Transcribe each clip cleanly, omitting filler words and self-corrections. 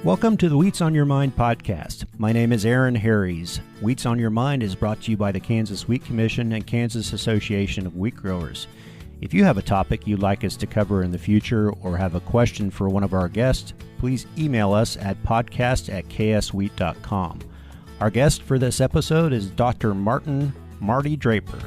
Welcome to the Wheats on Your Mind podcast. My name is Aaron Harries. Wheats on Your Mind is brought to you by the Kansas Wheat Commission and Kansas Association of Wheat Growers. If you have a topic you'd like us to cover in the future or have a question for one of our guests, please email us at podcast@kswheat.com. Our guest for this episode is Dr. Marty Draper.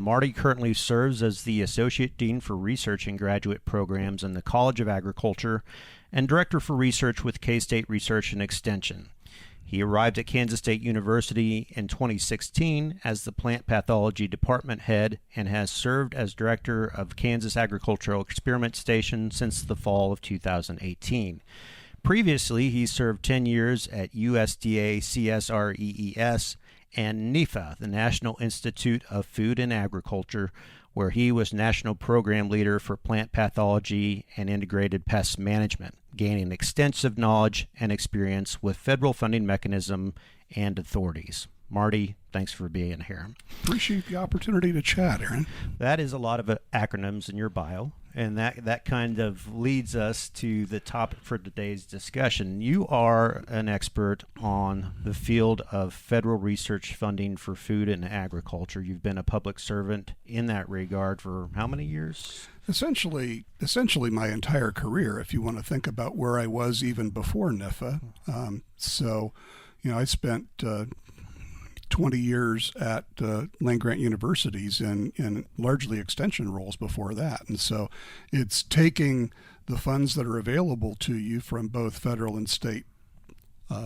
Marty currently serves as the Associate Dean for Research and Graduate Programs in the College of Agriculture and Director for Research with K-State Research and Extension. He arrived at Kansas State University in 2016 as the Plant Pathology Department Head and has served as Director of Kansas Agricultural Experiment Station since the fall of 2018. Previously, he served 10 years at USDA CSREES and NIFA, the National Institute of Food and Agriculture, where he was National Program Leader for Plant Pathology and Integrated Pest Management, gaining extensive knowledge and experience with federal funding mechanism and authorities. Marty, thanks for being here. Appreciate the opportunity to chat, Aaron. That is a lot of acronyms in your bio, and that kind of leads us to the topic for today's discussion. You are an expert on the field of federal research funding for food and agriculture. You've been a public servant in that regard for how many years? Essentially my entire career, if you want to think about where I was even before NIFA. I spent 20 years at land-grant universities in largely extension roles before that. And so it's taking the funds that are available to you from both federal and state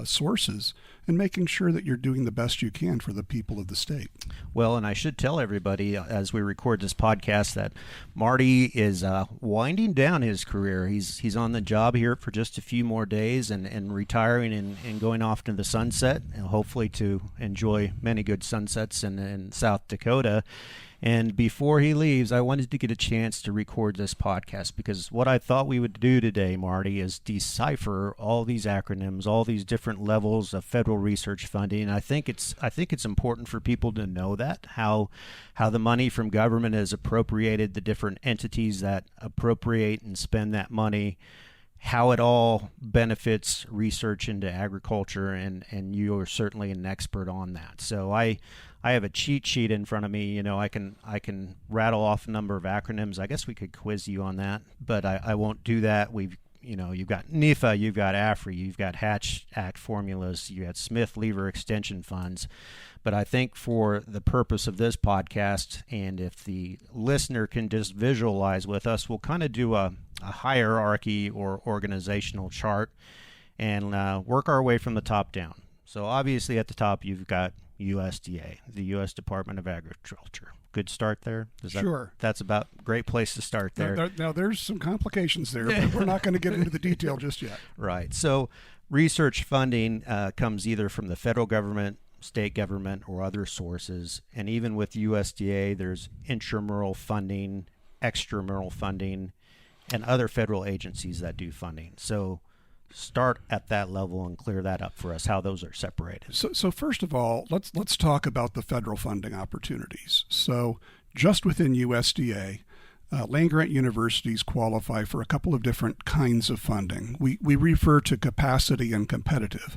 sources and making sure that you're doing the best you can for the people of the state. Well, and I should tell everybody as we record this podcast that Marty is winding down his career. He's on the job here for just a few more days and retiring and going off to the sunset, and hopefully to enjoy many good sunsets in South Dakota. And before he leaves, I wanted to get a chance to record this podcast because what I thought we would do today, Marty, is decipher all these acronyms, all these different levels of federal research funding. And I think it's important for people to know that, how the money from government is appropriated, the different entities that appropriate and spend that money, how it all benefits research into agriculture, and you are certainly an expert on that. So I have a cheat sheet in front of me. I can rattle off a number of acronyms. I guess we could quiz you on that, but I won't do that. You've got NIFA, you've got AFRI, you've got Hatch Act formulas, you got Smith-Lever extension funds. But I think for the purpose of this podcast, and if the listener can just visualize with us, we'll kind of do a hierarchy or organizational chart and work our way from the top down. So obviously at the top you've got USDA, the U.S. Department of Agriculture. Good start there? Sure. That's about a great place to start there. Now there's some complications there, but we're not going to get into the detail just yet. Right. So research funding comes either from the federal government, state government, or other sources. And even with USDA, there's intramural funding, extramural funding, and other federal agencies that do funding. So start at that level and clear that up for us, how those are separated. So first of all, let's talk about the federal funding opportunities. So just within USDA, land-grant universities qualify for a couple of different kinds of funding. We refer to capacity and competitive.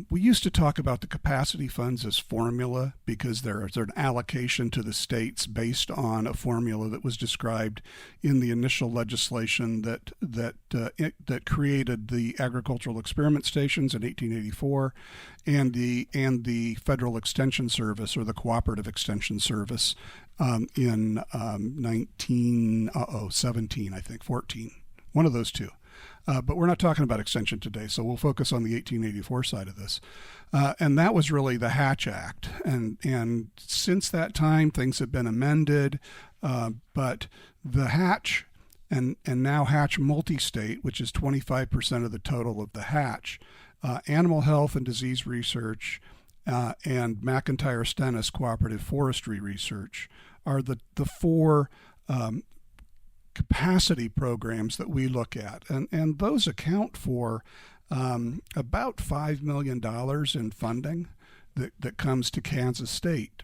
We used to talk about the capacity funds as formula because there's an allocation to the states based on a formula that was described in the initial legislation that created the agricultural experiment stations in 1884 and the Federal Extension Service or the Cooperative Extension Service in 17, I think, 14. One of those two. But we're not talking about extension today, so we'll focus on the 1884 side of this. And that was really the Hatch Act. And since that time, things have been amended. But the Hatch and now Hatch Multi-State, which is 25% of the total of the Hatch, animal health and disease research, and McIntyre-Stennis cooperative forestry research are the four capacity programs that we look at. And those account for about $5 million in funding that comes to Kansas State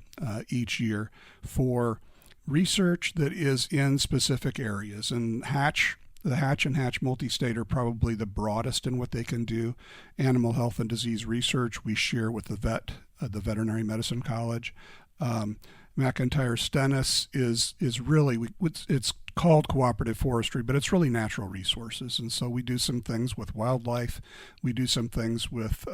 each year for research that is in specific areas. And the Hatch and Hatch Multistate are probably the broadest in what they can do. Animal health and disease research we share with the Veterinary Medicine College. McIntyre Stennis is really, it's called cooperative forestry, but it's really natural resources. And so we do some things with wildlife. We do some things with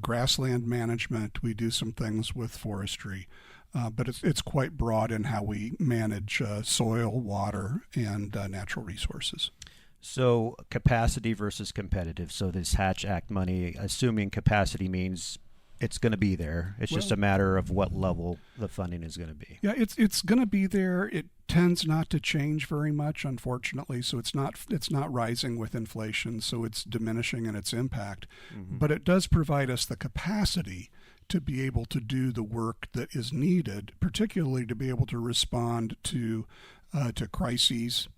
grassland management. We do some things with forestry. But it's quite broad in how we manage soil, water, and natural resources. So capacity versus competitive. So this Hatch Act money, assuming capacity means it's going to be there. It's just a matter of what level the funding is going to be. Yeah, it's going to be there. It tends not to change very much, unfortunately. So it's not rising with inflation. So it's diminishing in its impact. Mm-hmm. But it does provide us the capacity to be able to do the work that is needed, particularly to be able to respond to crises,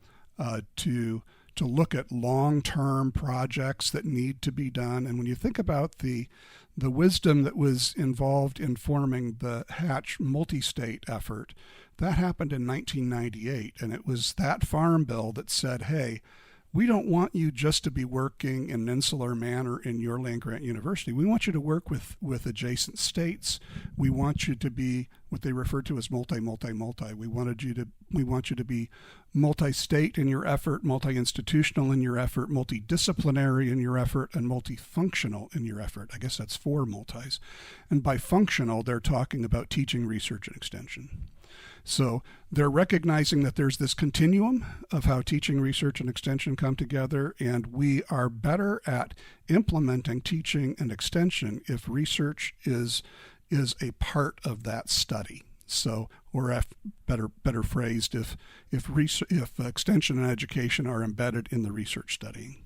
to look at long-term projects that need to be done. And when you think about the wisdom that was involved in forming the Hatch multi-state effort, that happened in 1998, and it was that farm bill that said, hey, we don't want you just to be working in an insular manner in your land-grant university. We want you to work with adjacent states. We want you to be what they refer to as multi. We want you to be multi-state in your effort, multi-institutional in your effort, multidisciplinary in your effort, and multifunctional in your effort. I guess that's 4 multis. And by functional, they're talking about teaching, research, and extension. So they're recognizing that there's this continuum of how teaching, research, and extension come together, and we are better at implementing teaching and extension if research is a part of that study. So, or better phrased, if extension and education are embedded in the research studying.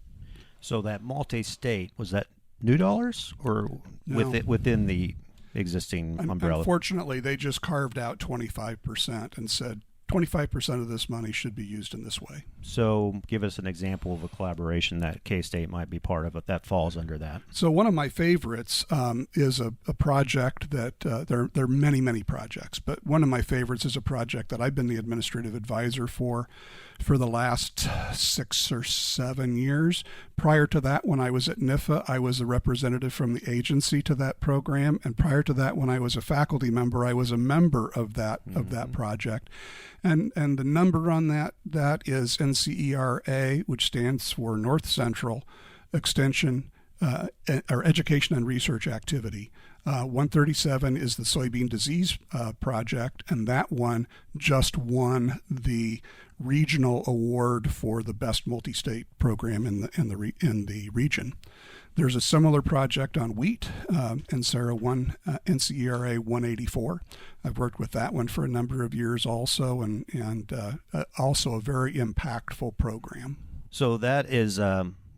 So that multi-state, was that new dollars or No. within the existing umbrella? Unfortunately, they just carved out 25% and said 25% of this money should be used in this way. So give us an example of a collaboration that K-State might be part of, but that falls under that. So one of my favorites is a project that there are many projects, but one of my favorites is a project that I've been the administrative advisor for the last 6 or 7 years. Prior to that, when I was at NIFA, I was a representative from the agency to that program, and prior to that, when I was a faculty member, I was a member of that project. And the number on that is NCERA, which stands for North Central Extension or Education and Research Activity. 137 is the soybean disease project, and that one just won the regional award for the best multi-state program in the region. There's a similar project on wheat, NCERA 184. I've worked with that one for a number of years also, and also a very impactful program. So that is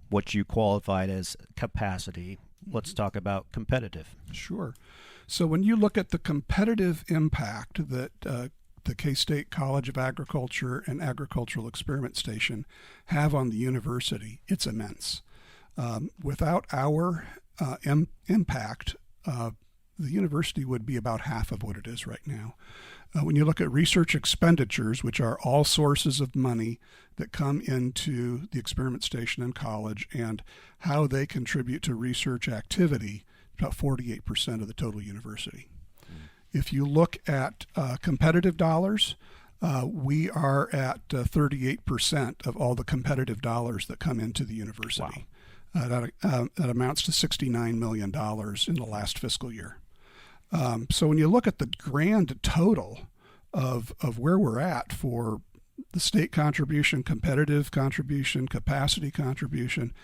what you qualified as capacity. Let's talk about competitive. Sure. So when you look at the competitive impact that the K-State College of Agriculture and Agricultural Experiment Station have on the university, it's immense. Without our impact, the university would be about half of what it is right now. When you look at research expenditures, which are all sources of money that come into the experiment station and college, and how they contribute to research activity, about 48% of the total university. If you look at competitive dollars, we are at 38% of all the competitive dollars that come into the university. Wow. That amounts to $69 million in the last fiscal year. So when you look at the grand total of where we're at for the state contribution, competitive contribution, capacity contribution,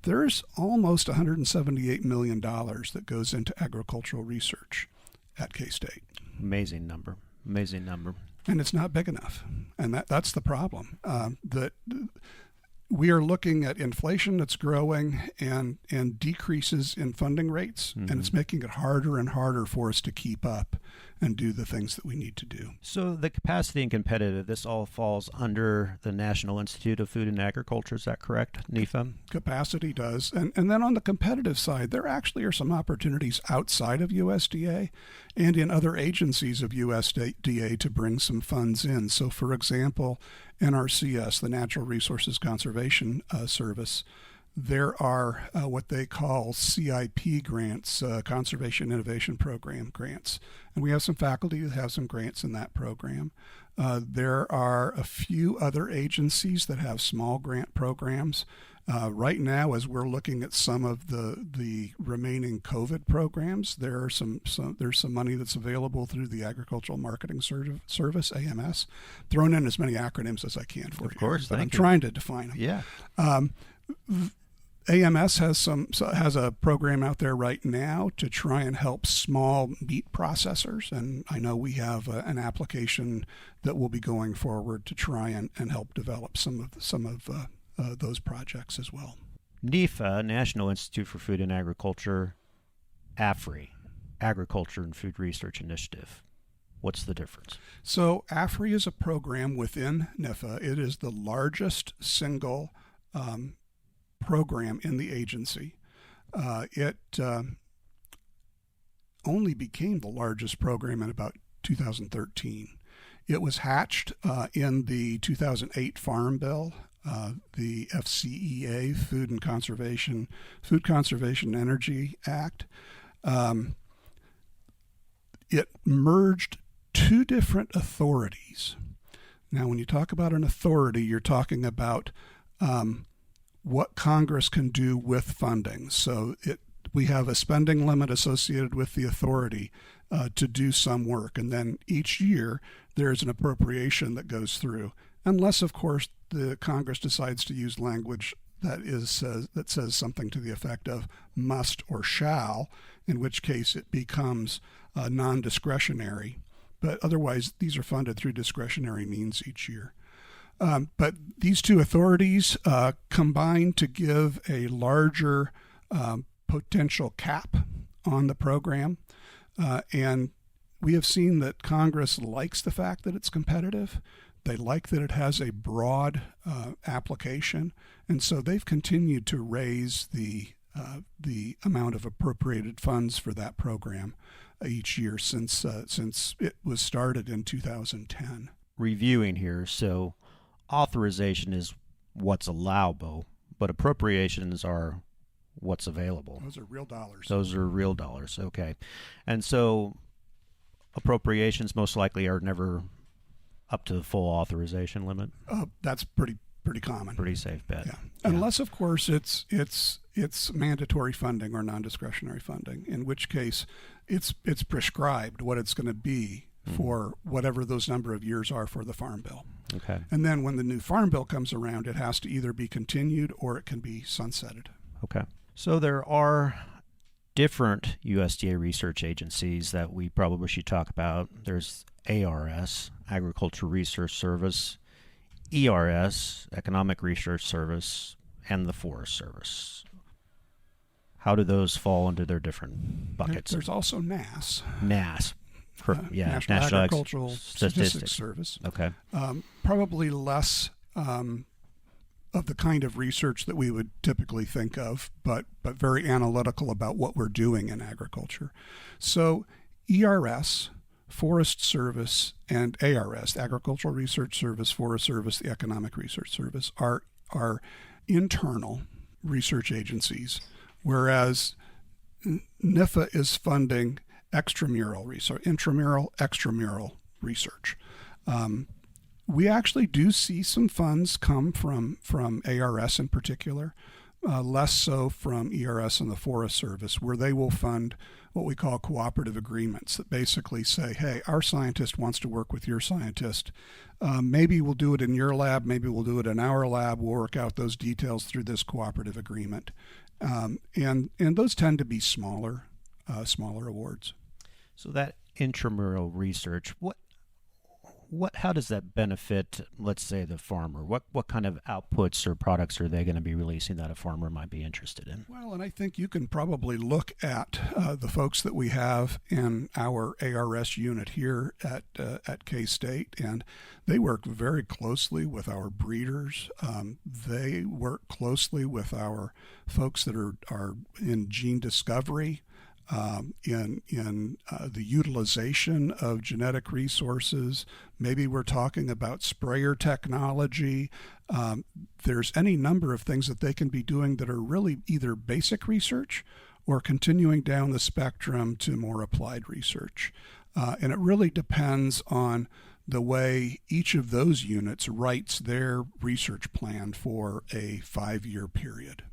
there's almost $178 million that goes into agricultural research at K-State. Amazing number. And it's not big enough. And that's the problem. That we are looking at inflation that's growing and decreases in funding rates, and it's making it harder and harder for us to keep up. and do the things that we need to do. So the capacity and competitive, this all falls under the National Institute of Food and Agriculture, is that correct, NIFA? Capacity does. And then on the competitive side, there actually are some opportunities outside of USDA and in other agencies of USDA to bring some funds in. So for example, NRCS, the Natural Resources Conservation Service, there are what they call CIP grants, Conservation Innovation Program grants. And we have some faculty that have some grants in that program. There are a few other agencies that have small grant programs. Right now, as we're looking at some of the remaining COVID programs, there's some money that's available through the Agricultural Marketing Service, AMS. Thrown in as many acronyms as I can for you. Of course, but I'm thank you. trying to define them. Yeah. AMS has a program out there right now to try and help small meat processors, and I know we have an application that will be going forward to try and help develop some of those projects as well. NIFA, National Institute for Food and Agriculture, AFRI, Agriculture and Food Research Initiative. What's the difference? So AFRI is a program within NIFA. It is the largest single program in the agency. It only became the largest program in about 2013. It was hatched in the 2008 Farm Bill, the FCEA, Food Conservation Energy Act. It merged two different authorities. Now, when you talk about an authority, you're talking about what Congress can do with funding. So we have a spending limit associated with the authority to do some work, and then each year there's an appropriation that goes through, unless, of course, the Congress decides to use language that says something to the effect of must or shall, in which case it becomes non-discretionary. But otherwise, these are funded through discretionary means each year. But these two authorities combine to give a larger potential cap on the program. And we have seen that Congress likes the fact that it's competitive. They like that it has a broad application. And so they've continued to raise the amount of appropriated funds for that program each year since it was started in 2010. Reviewing here, so authorization is what's allowable, but appropriations are what's available. Those are real dollars. Those are real dollars, okay. And so appropriations most likely are never up to the full authorization limit? That's pretty common. Pretty safe bet. Yeah. Unless, of course, it's mandatory funding or non-discretionary funding, in which case it's prescribed what it's going to be for whatever those number of years are for the Farm Bill. Okay. And then when the new Farm Bill comes around, it has to either be continued or it can be sunsetted. Okay. So there are different USDA research agencies that we probably should talk about. There's ARS, Agriculture Research Service, ERS, Economic Research Service, and the Forest Service. How do those fall into their different buckets? There's also NASS. NASS. National Agricultural Statistics Service. Okay. Probably less of the kind of research that we would typically think of, but very analytical about what we're doing in agriculture. So ERS, Forest Service, and ARS, Agricultural Research Service, Forest Service, the Economic Research Service, are internal research agencies, whereas NIFA is funding extramural research, intramural, extramural research. We actually do see some funds come from ARS in particular, less so from ERS and the Forest Service, where they will fund what we call cooperative agreements that basically say, hey, our scientist wants to work with your scientist. Maybe we'll do it in your lab, maybe we'll do it in our lab. We'll work out those details through this cooperative agreement. And those tend to be smaller awards. So that intramural research, how does that benefit, let's say, the farmer? What kind of outputs or products are they going to be releasing that a farmer might be interested in? Well, and I think you can probably look at the folks that we have in our ARS unit here at K-State, and they work very closely with our breeders. They work closely with our folks that are in gene discovery, in the utilization of genetic resources. Maybe we're talking about sprayer technology. There's any number of things that they can be doing that are really either basic research or continuing down the spectrum to more applied research. And it really depends on the way each of those units writes their research plan for a 5-year period.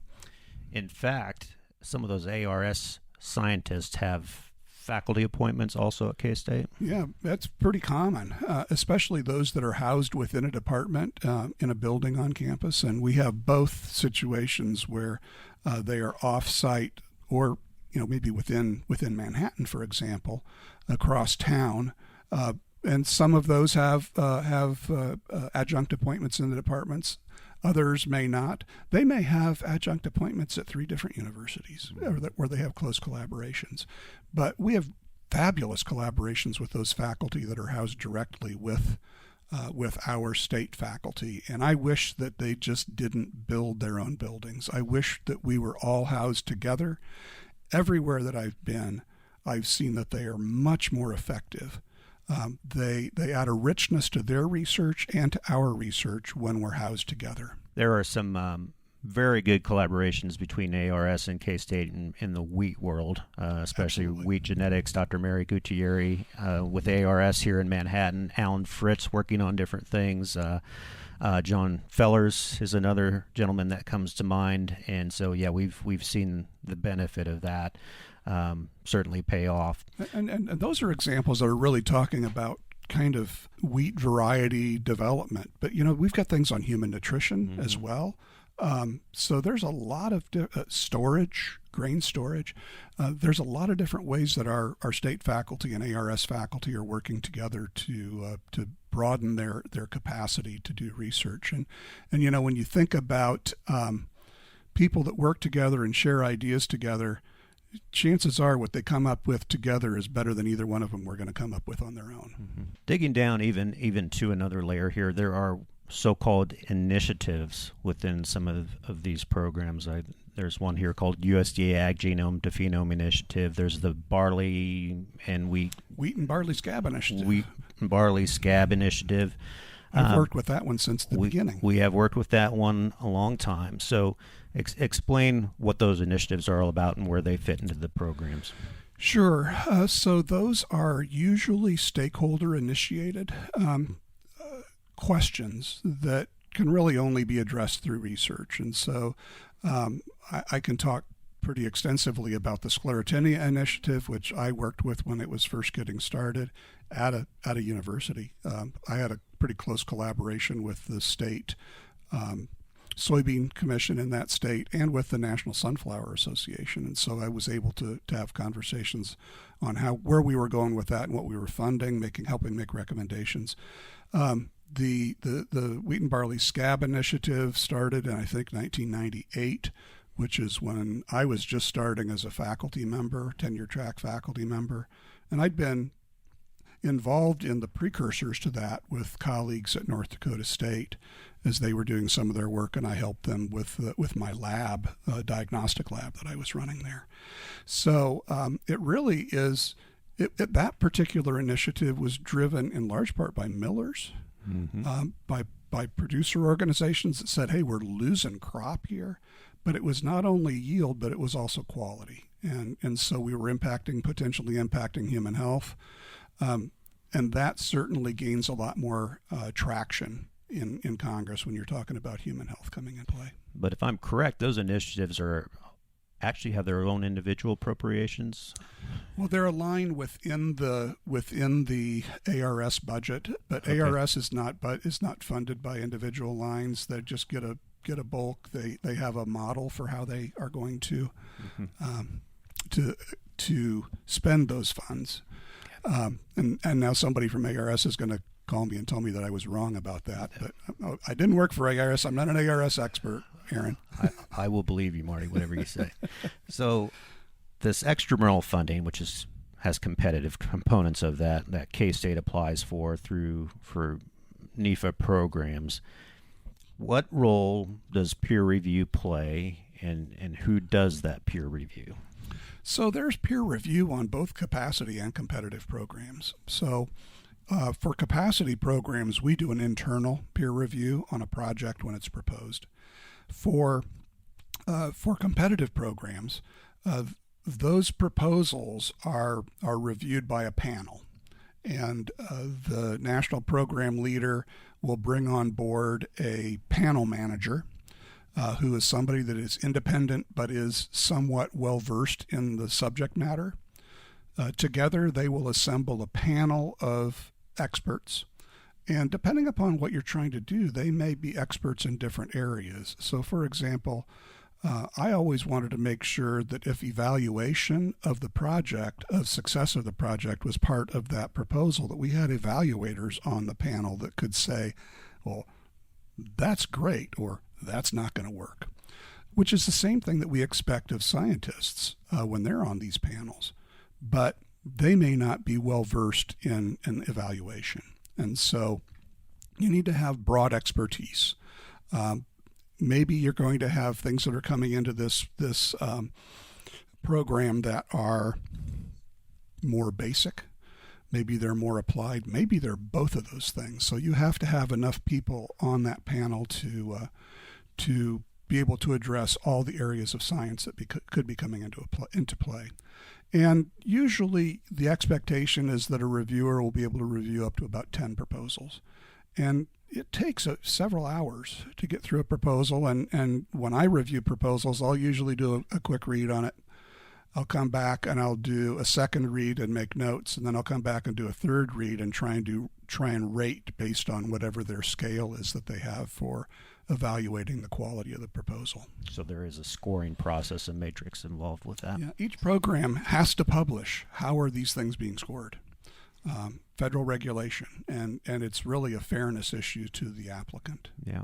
In fact, some of those ARS scientists have faculty appointments also at K-State? Yeah, that's pretty common, especially those that are housed within a department in a building on campus. And we have both situations where they are off-site or maybe within Manhattan, for example, across town. And some of those have adjunct appointments in the departments. Others may not. They may have adjunct appointments at 3 different universities where they have close collaborations. But we have fabulous collaborations with those faculty that are housed directly with our state faculty. And I wish that they just didn't build their own buildings. I wish that we were all housed together. Everywhere that I've been, I've seen that they are much more effective. They add a richness to their research and to our research when we're housed together. There are some very good collaborations between ARS and K-State in the wheat world, especially Absolutely. wheat genetics. Dr. Mary Gutierrez with ARS here in Manhattan. Alan Fritz working on different things. John Fellers is another gentleman that comes to mind, and so we've seen the benefit of that certainly pay off. And those are examples that are really talking about kind of wheat variety development. But we've got things on human nutrition as well. So there's a lot of storage, grain storage. There's a lot of different ways that our state faculty and ARS faculty are working together to broaden their capacity to do research. And when you think about people that work together and share ideas together, chances are what they come up with together is better than either one of them were going to come up with on their own. Mm-hmm. Digging down even to another layer here, there are so-called initiatives within some of these programs. There's one here called USDA Ag Genome to Phenome Initiative. There's the Barley and Wheat and Barley Scab Initiative. Wheat and Barley Scab Initiative. I've worked with that one since the beginning. We have worked with that one a long time. So explain what those initiatives are all about and where they fit into the programs. Sure. So those are usually stakeholder-initiated questions that can really only be addressed through research. And so I can talk pretty extensively about the Sclerotinia Initiative, which I worked with when it was first getting started at a university. I had a pretty close collaboration with the state soybean commission in that state and with the National Sunflower Association. And so I was able to have conversations on where we were going with that and what we were funding, helping make recommendations. The Wheat and Barley Scab Initiative started in, I think, 1998, which is when I was just starting as a faculty member, tenure track faculty member. And I'd been involved in the precursors to that with colleagues at North Dakota State as they were doing some of their work, and I helped them with my lab, diagnostic lab that I was running there. So it really is, that particular initiative was driven in large part by millers, by producer organizations that said, hey, we're losing crop here. But it was not only yield, but it was also quality. And so we were potentially impacting human health. And that certainly gains a lot more traction in Congress when you're talking about human health coming in play. But if I'm correct, those initiatives actually have their own individual appropriations. Well, they're aligned within the ARS budget, but okay. ARS is not funded by individual lines. They just get a bulk. They have a model for how they are going to to spend those funds. And now somebody from ARS is going to call me and tell me that I was wrong about that. But I didn't work for ARS. I'm not an ARS expert, Aaron. I will believe you, Marty, whatever you say. So this extramural funding, which has competitive components of that K-State applies for NEFA programs. What role does peer review play, and who does that peer review? So there's peer review on both capacity and competitive programs. So for capacity programs, we do an internal peer review on a project when it's proposed. For competitive programs, those proposals are reviewed by a panel, and the national program leader will bring on board a panel manager who is somebody that is independent but is somewhat well versed in the subject matter. Together, they will assemble a panel of experts. And depending upon what you're trying to do, they may be experts in different areas. So, for example, I always wanted to make sure that if evaluation of the project, of success of the project, was part of that proposal, that we had evaluators on the panel that could say, well, that's great, or that's not going to work, which is the same thing that we expect of scientists when they're on these panels. But they may not be well versed in evaluation. And so you need to have broad expertise. Maybe you're going to have things that are coming into this program that are more basic. Maybe they're more applied. Maybe they're both of those things. So you have to have enough people on that panel to be able to address all the areas of science that could be coming into play. And usually the expectation is that a reviewer will be able to review up to about 10 proposals. And it takes several hours to get through a proposal. And when I review proposals, I'll usually do a quick read on it. I'll come back and I'll do a second read and make notes. And then I'll come back and do a third read and try and rate based on whatever their scale is that they have for evaluating the quality of the proposal. So there is a scoring process and matrix involved with that. Yeah, each program has to publish how are these things being scored. Federal regulation, and it's really a fairness issue to the applicant. Yeah.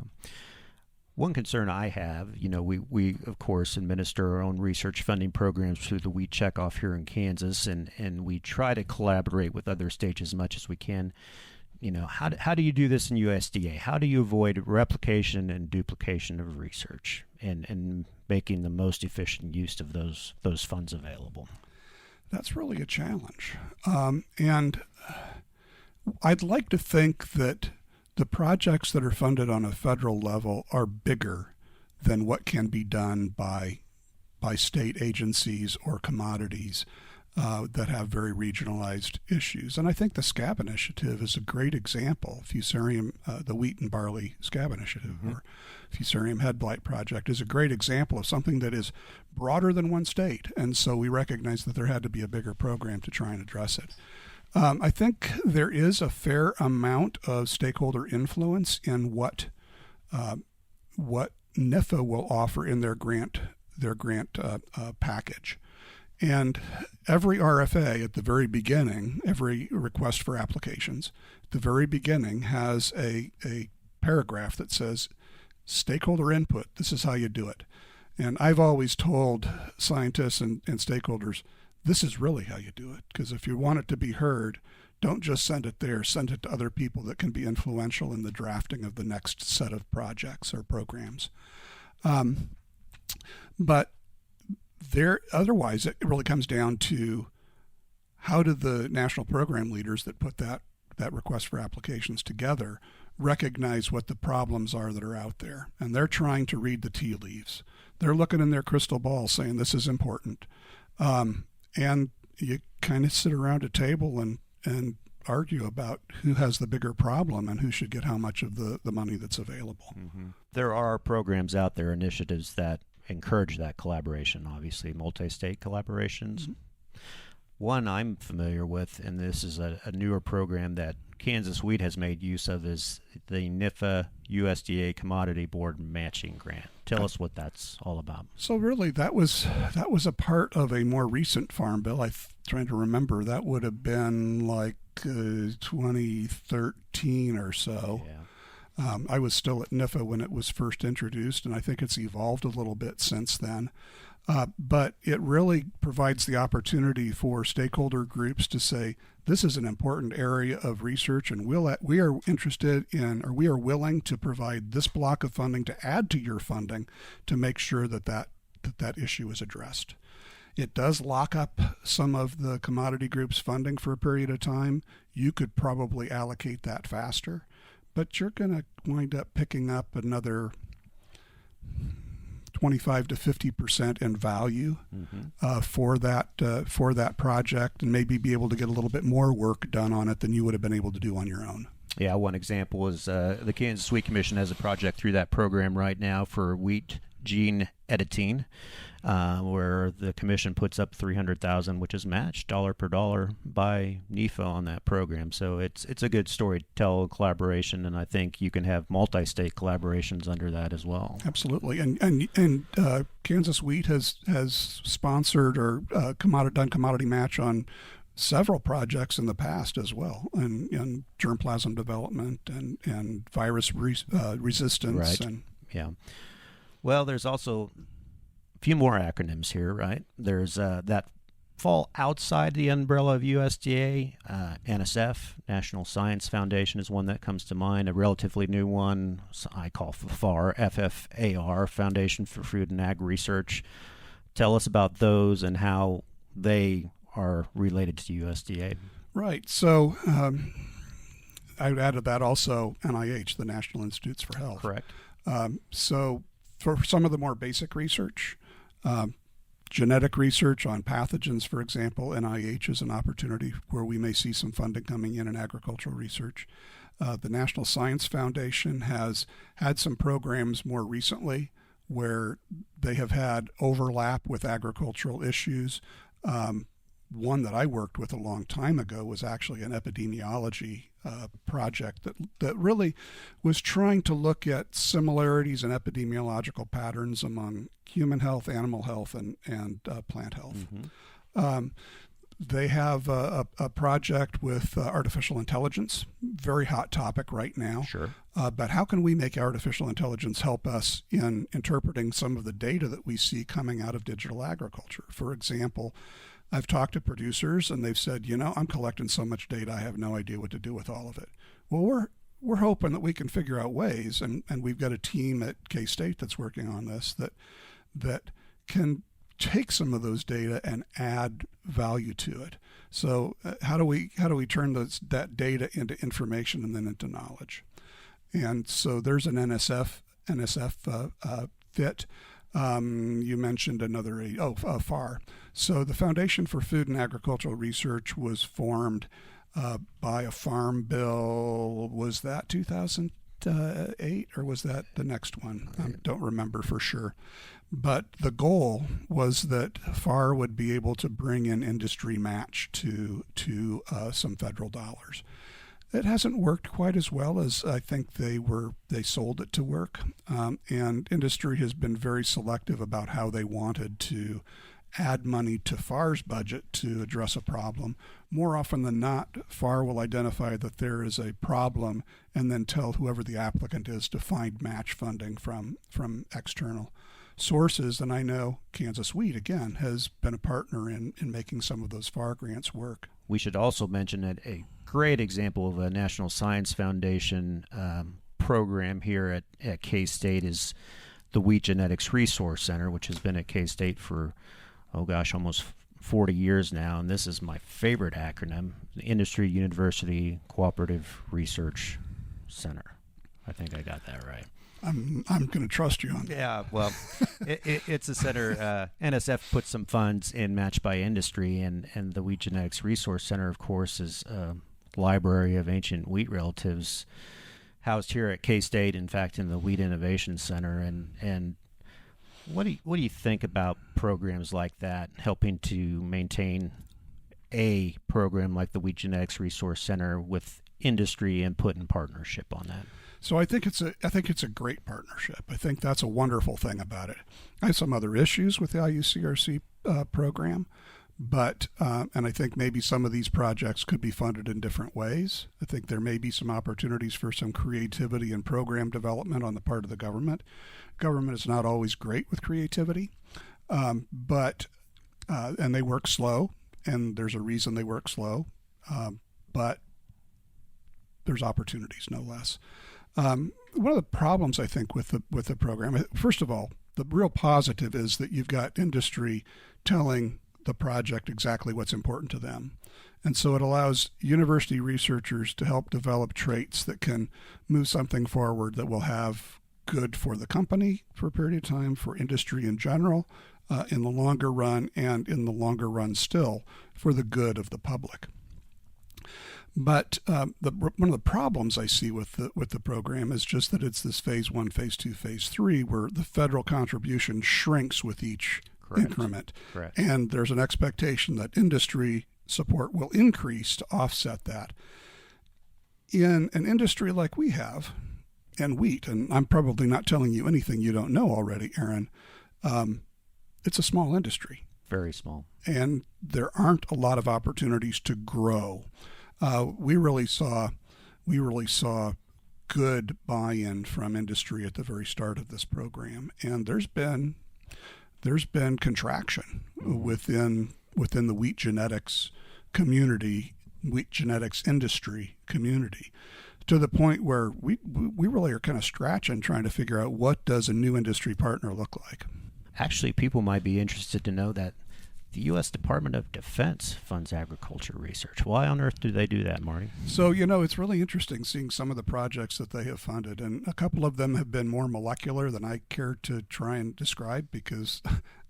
One concern I have, we of course administer our own research funding programs through the We Check Off here in Kansas, and we try to collaborate with other states as much as we can. How do you do this in USDA? How do you avoid replication and duplication of research and making the most efficient use of those funds available? That's really a challenge. And I'd like to think that the projects that are funded on a federal level are bigger than what can be done by state agencies or commodities that have very regionalized issues. And I think the SCAB initiative is a great example. Fusarium, the wheat and barley SCAB initiative, or Fusarium head blight project, is a great example of something that is broader than one state. And so we recognize that there had to be a bigger program to try and address it. I think there is a fair amount of stakeholder influence in what NIFA will offer in their grant package. And every RFA at the very beginning, every request for applications, at the very beginning has a paragraph that says, stakeholder input, this is how you do it. And I've always told scientists and stakeholders, this is really how you do it. Because if you want it to be heard, don't just send it there, send it to other people that can be influential in the drafting of the next set of projects or programs. But otherwise, it really comes down to how do the national program leaders that put that request for applications together recognize what the problems are that are out there. And they're trying to read the tea leaves. They're looking in their crystal ball saying this is important. And you kind of sit around a table and argue about who has the bigger problem and who should get how much of the money that's available. Mm-hmm. There are programs out there, initiatives that encourage that collaboration, obviously, multi-state collaborations. Mm-hmm. one I'm familiar with, and this is a newer program that Kansas Wheat has made use of, is the NIFA USDA Commodity Board Matching Grant. Tell us what that's all about. So really, that was a part of a more recent farm bill. I'm trying to remember. That would have been like 2013 or so. Yeah. I was still at NIFA when it was first introduced, and I think it's evolved a little bit since then. But it really provides the opportunity for stakeholder groups to say, this is an important area of research, and we are interested in, or we are willing to provide this block of funding to add to your funding to make sure that issue is addressed. It does lock up some of the commodity group's funding for a period of time. You could probably allocate that faster, but you're going to wind up picking up another 25 to 50% in value for that project, and maybe be able to get a little bit more work done on it than you would have been able to do on your own. Yeah, one example is the Kansas Wheat Commission has a project through that program right now for wheat gene editing, where the commission puts up $300,000, which is matched dollar per dollar by NIFA on that program. So it's a good story to tell, collaboration, and I think you can have multi-state collaborations under that as well. Absolutely, and Kansas Wheat has sponsored or done commodity match on several projects in the past as well, and germplasm development and virus resistance. Right. And yeah. Well, there's also a few more acronyms here, right? There's that fall outside the umbrella of USDA. NSF, National Science Foundation, is one that comes to mind. A relatively new one I call FAR, FFAR, Foundation for Food and Ag Research. Tell us about those and how they are related to USDA. Right. So I would add to that also NIH, the National Institutes for Health. Correct. So for some of the more basic research, genetic research on pathogens, for example, NIH is an opportunity where we may see some funding coming in agricultural research. The National Science Foundation has had some programs more recently where they have had overlap with agricultural issues. One that I worked with a long time ago was actually an epidemiology project that really was trying to look at similarities in epidemiological patterns among human health, animal health, and plant health. Mm-hmm. They have a project with artificial intelligence, very hot topic right now. Sure. But how can we make artificial intelligence help us in interpreting some of the data that we see coming out of digital agriculture? For example, I've talked to producers and they've said, I'm collecting so much data, I have no idea what to do with all of it. Well, we're hoping that we can figure out ways, and we've got a team at K-State that's working on this that can take some of those data and add value to it. So how do we turn that data into information and then into knowledge? And so there's an NSF fit. You mentioned another FAR. So the Foundation for Food and Agricultural Research was formed by a farm bill. Was that 2008 or was that the next one? I don't remember for sure. But the goal was that FAR would be able to bring in industry match to some federal dollars. It hasn't worked quite as well as I think they sold it to work, and industry has been very selective about how they wanted to add money to FAR's budget to address a problem. More often than not, FAR will identify that there is a problem and then tell whoever the applicant is to find match funding from external sources. And I know Kansas Wheat, again, has been a partner in making some of those FAR grants work. We should also mention that a great example of a National Science Foundation program here at K-State is the Wheat Genetics Resource Center, which has been at K-State for, almost 40 years now. And this is my favorite acronym, the Industry University Cooperative Research Center. I think I got that right. I'm going to trust you on that. Yeah, well, it's a center. NSF puts some funds in matched by industry, and the Wheat Genetics Resource Center, of course, is a library of ancient wheat relatives housed here at K-State, in fact, in the Wheat Innovation Center. And what do you think about programs like that helping to maintain a program like the Wheat Genetics Resource Center with industry input and partnership on that? So I think it's a great partnership. I think that's a wonderful thing about it. I have some other issues with the IUCRC program, but and I think maybe some of these projects could be funded in different ways. I think there may be some opportunities for some creativity and program development on the part of the government. Government is not always great with creativity, but and they work slow, and there's a reason they work slow, but there's opportunities no less. One of the problems I think with the program, first of all, the real positive is that you've got industry telling the project exactly what's important to them. And so it allows university researchers to help develop traits that can move something forward that will have good for the company for a period of time, for industry in general, in the longer run, and in the longer run still for the good of the public. But one of the problems I see with the program is just that it's this phase 1, phase 2, phase 3, where the federal contribution shrinks with each increment. Correct. And there's an expectation that industry support will increase to offset that. In an industry like we have, and wheat, and I'm probably not telling you anything you don't know already, Aaron, it's a small industry. Very small. And there aren't a lot of opportunities to grow. We really saw good buy-in from industry at the very start of this program, and there's been contraction within the wheat genetics community, wheat genetics industry community, to the point where we really are kind of scratching, trying to figure out what does a new industry partner look like. Actually, people might be interested to know that the U.S. Department of Defense funds agriculture research. Why on earth do they do that, Marty? So, it's really interesting seeing some of the projects that they have funded, and a couple of them have been more molecular than I care to try and describe because,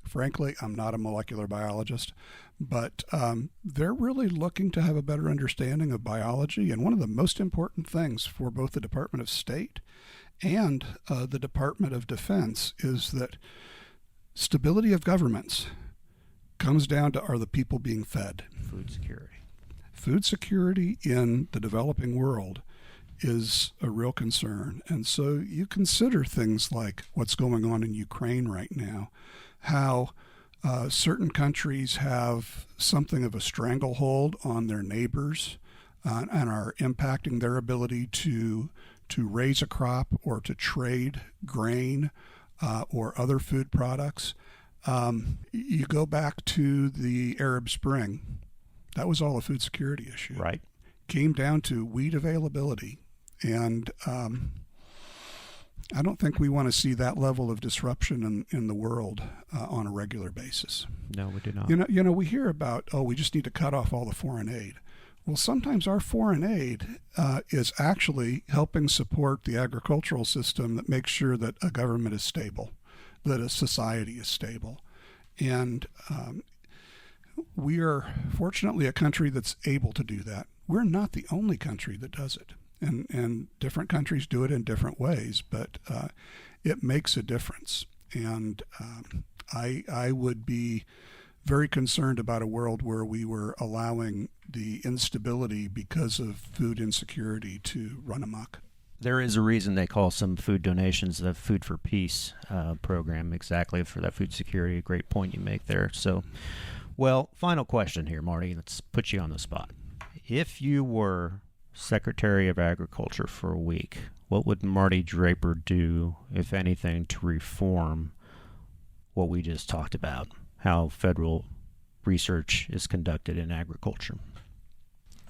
frankly, I'm not a molecular biologist. But they're really looking to have a better understanding of biology, and one of the most important things for both the Department of State and the Department of Defense is that stability of governments comes down to, are the people being fed? Food security. Food security in the developing world is a real concern. And so you consider things like what's going on in Ukraine right now, how certain countries have something of a stranglehold on their neighbors and are impacting their ability to raise a crop or to trade grain or other food products. You go back to the Arab Spring, that was all a food security issue. Right. Came down to wheat availability. And I don't think we want to see that level of disruption in the world on a regular basis. No, we do not. We hear about, we just need to cut off all the foreign aid. Well, sometimes our foreign aid is actually helping support the agricultural system that makes sure that a government is stable, that a society is stable. And we are fortunately a country that's able to do that. We're not the only country that does it. And different countries do it in different ways, but it makes a difference. And I would be very concerned about a world where we were allowing the instability because of food insecurity to run amok. There is a reason they call some food donations the Food for Peace program, exactly for that food security. A great point you make there. So, well, final question here, Marty. Let's put you on the spot. If you were Secretary of Agriculture for a week, what would Marty Draper do, if anything, to reform what we just talked about, how federal research is conducted in agriculture?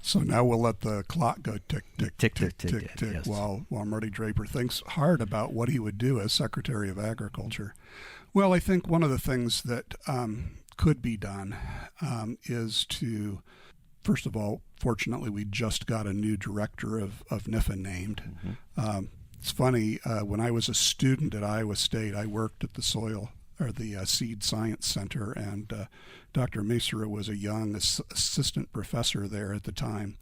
So now we'll let the clock go tick, tick, tick, tick, tick, tick, tick, yes. while Marty Draper thinks hard about what he would do as Secretary of Agriculture. Well, I think one of the things that could be done is to, first of all, fortunately, we just got a new director of NIFA named. Mm-hmm. It's funny, when I was a student at Iowa State, I worked at the Seed Science Center, and Dr. Mesera was a young assistant professor there at the time.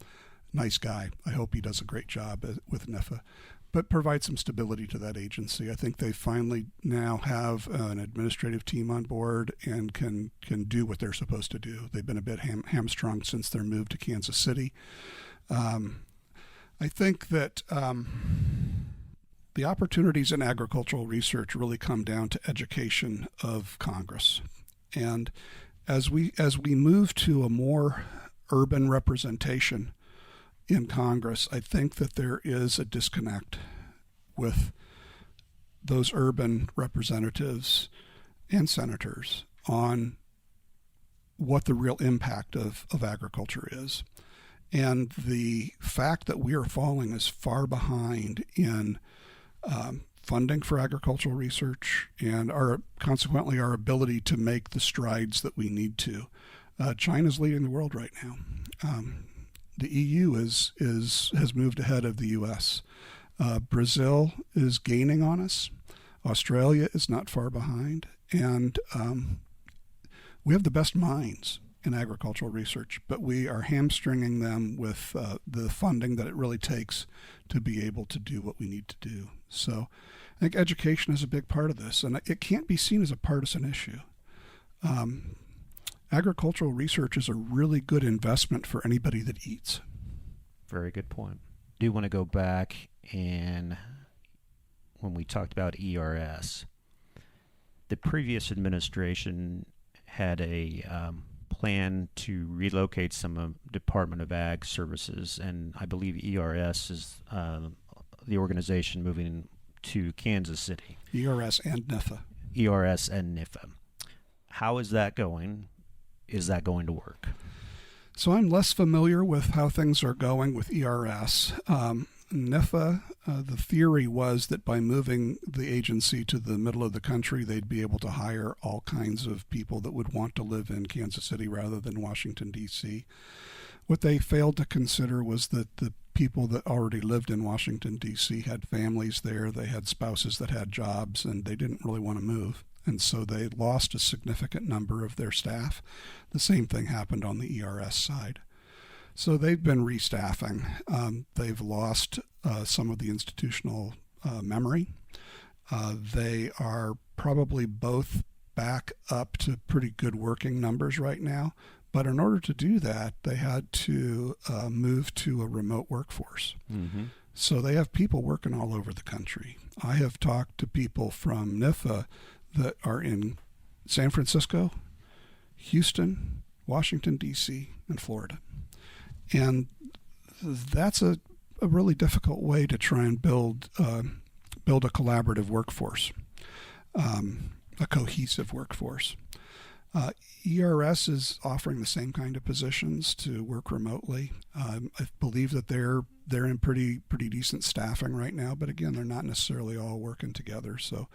Nice guy. I hope he does a great job with NIFA. but provide some stability to that agency. I think they finally now have an administrative team on board and can do what they're supposed to do. They've been a bit hamstrung since their move to Kansas City. I think that the opportunities in agricultural research really come down to education of Congress. And as we move to a more urban representation in Congress, I think that there is a disconnect with those urban representatives and senators on what the real impact of agriculture is. And the fact that we are falling as far behind in funding for agricultural research and consequently our ability to make the strides that we need to. China's leading the world right now. The EU has moved ahead of the U.S. Brazil is gaining on us. Australia is not far behind. And we have the best minds in agricultural research, but we are hamstringing them with the funding that it really takes to be able to do what we need to do. So I think education is a big part of this, and it can't be seen as a partisan issue. Agricultural research is a really good investment for anybody that eats. Very good point. I do want to go back and when we talked about ERS, the previous administration had a plan to relocate some Department of Ag services, and I believe ERS is the organization moving to Kansas City. ERS and NIFA. ERS and NIFA. How is that going? Is that going to work? So I'm less familiar with how things are going with ERS. NIFA, the theory was that by moving the agency to the middle of the country, they'd be able to hire all kinds of people that would want to live in Kansas City rather than Washington, D.C. What they failed to consider was that the people that already lived in Washington, D.C. had families there, they had spouses that had jobs, and they didn't really want to move. And so they lost a significant number of their staff. The same thing happened on the ERS side. So they've been restaffing. They've lost some of the institutional memory. They are probably both back up to pretty good working numbers right now. But in order to do that, they had to move to a remote workforce. Mm-hmm. So they have people working all over the country. I have talked to people from NIFA that are in San Francisco, Houston, Washington, D.C., and Florida. And that's a really difficult way to try and build a collaborative workforce, a cohesive workforce. ERS is offering the same kind of positions to work remotely. I believe that they're in pretty decent staffing right now, but again, they're not necessarily all working together. So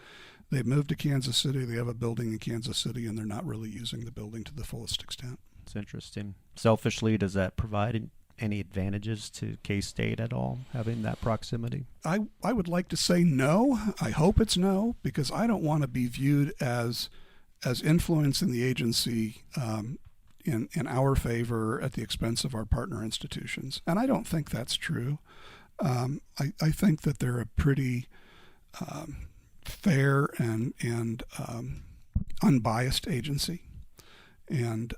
they've moved to Kansas City. They have a building in Kansas City, and they're not really using the building to the fullest extent. It's interesting. Selfishly, does that provide any advantages to K-State at all, having that proximity? I would like to say no. I hope it's no, because I don't want to be viewed as influencing the agency in our favor at the expense of our partner institutions. And I don't think that's true. I think that they're a pretty fair and unbiased agency. And,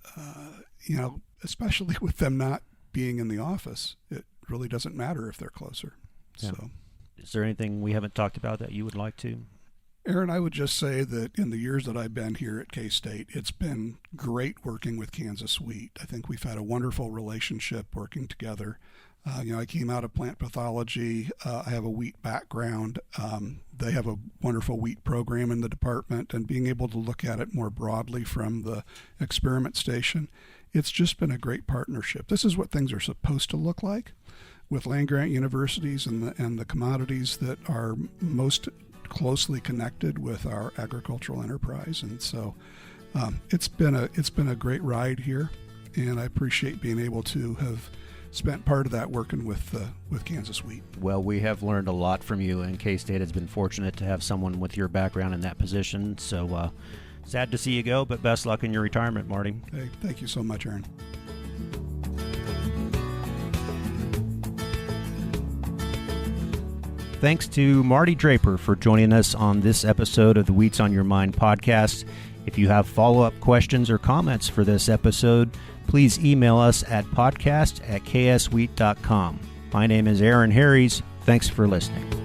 especially with them not being in the office, it really doesn't matter if they're closer. Yeah. So, is there anything we haven't talked about that you would like to? Aaron, I would just say that in the years that I've been here at K-State, it's been great working with Kansas Wheat. I think we've had a wonderful relationship working together. I came out of plant pathology. I have a wheat background. They have a wonderful wheat program in the department, and being able to look at it more broadly from the experiment station, it's just been a great partnership. This is what things are supposed to look like with land-grant universities and the commodities that are most closely connected with our agricultural enterprise. And so it's been a great ride here, and I appreciate being able to have spent part of that working with Kansas Wheat. Well, we have learned a lot from you, and K-State has been fortunate to have someone with your background in that position. So sad to see you go, but best luck in your retirement, Marty. Hey, thank you so much, Aaron. thanks to Marty Draper for joining us on this episode of the Wheats on Your Mind podcast. If you have follow-up questions or comments for this episode, please email us at podcast@kswheat.com. My name is Aaron Harries. Thanks for listening.